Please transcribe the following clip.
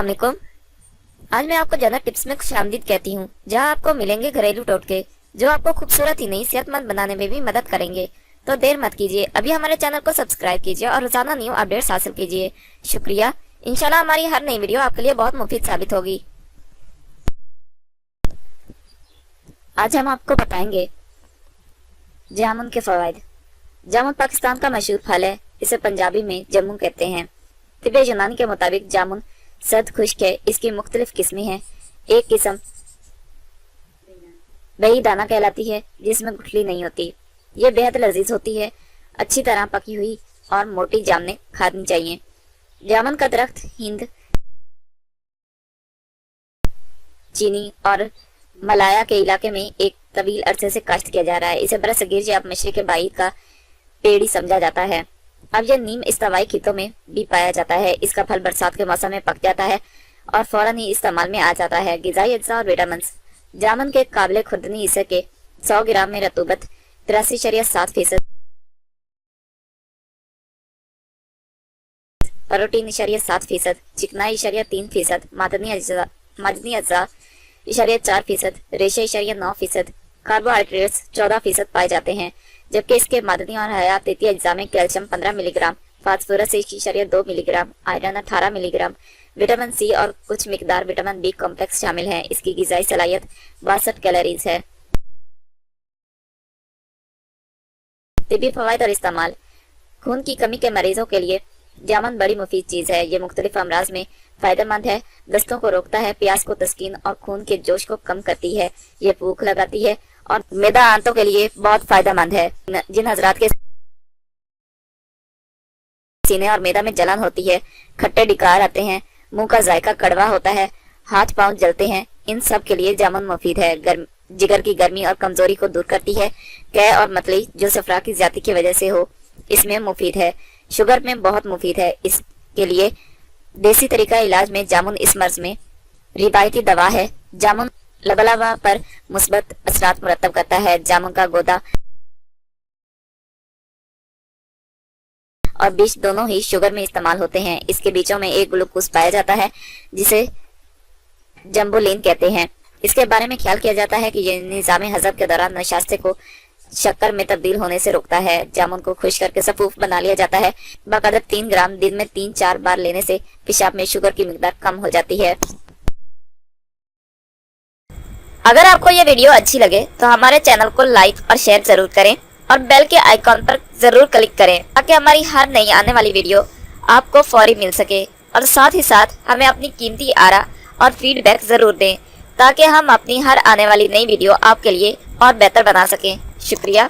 अस्सलाम वालेकुम। आज मैं आपको जनरल टिप्स में खुशामदीद कहती हूँ, जहाँ आपको मिलेंगे घरेलू टोटके जो आपको खूबसूरत ही नहीं सेहतमंद बनाने में भी मदद करेंगे। तो देर मत कीजिए, अभी हमारे चैनल को सब्सक्राइब कीजिए और रोजाना न्यू अपडेट्स हासिल कीजिए। शुक्रिया। इंशाल्लाह हमारी हर नई वीडियो आपके लिए बहुत मुफीद साबित होगी। आज हम आपको बताएंगे जामुन के फवाइद। जामुन पाकिस्तान का मशहूर फल है, इसे पंजाबी में जम्मू कहते हैं। तिब्बे यूनानी के मुताबिक जामुन सर्द खुश्क है। इसकी मुख्तलिफ किस्में हैं। एक किस्म बही दाना कहलाती है, जिसमें गुठली नहीं होती। ये बेहद लजीज होती है। अच्छी तरह पकी हुई और मोटी जामुनें खानी चाहिए। जामुन का दरख्त हिंद, चीनी और मलाया के इलाके में एक तवील अरसे से काश्त किया जा रहा है। इसे बरसगीर या मशरिक बाईद का पेड़ ही समझा जाता है। अब यह नीम इस्तावाई खेतों में भी पाया जाता है। इसका फल बरसात के मौसम में पक जाता है और फौरन ही इस्तेमाल में आ जाता है। गिजाई अज्जा और विटामिन। जामुन के काबिल खुर्दनी हिस्से के 100 ग्राम में रतूबत 83.7%, प्रोटीन 7%, चिकनाई 3%, मादनी अज्जा 4%, रेशा 9%, कार्बोहाइड्रेट्स 14% पाए जाते हैं, जबकि इसके मादनी और हयातीती अज्जा में calcium 15 milligram, phosphorus 1.2 milligram, iron 18 milligram, vitamin C और कुछ मिकदार विटामिन बी कॉम्प्लेक्स शामिल हैं। इसकी गिजाई सलाहियत 62 कैलोरीज है। तिब्बी फवाइद और इस्तेमाल। खून की कमी के मरीजों के लिए जामुन बड़ी मुफीद चीज है। ये मुख्तलिफ अमराज में फायदेमंद है। दस्तों को रोकता है, प्यास को तस्कीन और खून के जोश को कम करती है। ये भूख लगाती है और मैदा आंतों के लिए बहुत फायदेमंद है। जिन हजरात के सीने और मैदा में जलन होती है, खट्टे डिकार आते हैं, मुंह का जायका कड़वा होता है, हाथ पांव जलते हैं, इन सब के लिए जामुन मुफीद है। जिगर की गर्मी और कमजोरी को दूर करती है। कै और मतली जो सफरा की ज्यादती की वजह से हो, इसमें मुफीद है। शुगर में बहुत मुफीद है। इसके लिए देसी तरीका इलाज में जामुन इस मर्ज में रिवायती दवा है। जामुन लबलबा पर मुस्बत असरात मुरतब करता है। जामुन का गोदा और बीज दोनों ही शुगर में इस्तेमाल होते हैं। इसके बीचों में एक ग्लूकोज पाया जाता है, जिसे जम्बोलिन कहते हैं। इसके बारे में ख्याल किया जाता है कि यह निजाम हजम के दौरान नशास्ते को शक्कर में तब्दील होने से रोकता है। जामुन को खुश करके सफूफ बना लिया जाता है। बाकायदा 3 ग्राम दिन में 3-4 बार लेने से पेशाब में शुगर की मिकदार कम हो जाती है। अगर आपको ये वीडियो अच्छी लगे तो हमारे चैनल को लाइक और शेयर जरूर करें और बेल के आइकॉन पर जरूर क्लिक करें, ताकि हमारी हर नई आने वाली वीडियो आपको फौरी मिल सके। और साथ ही साथ हमें अपनी कीमती आरा और फीडबैक जरूर दें, ताकि हम अपनी हर आने वाली नई वीडियो आपके लिए और बेहतर बना सकें। शुक्रिया।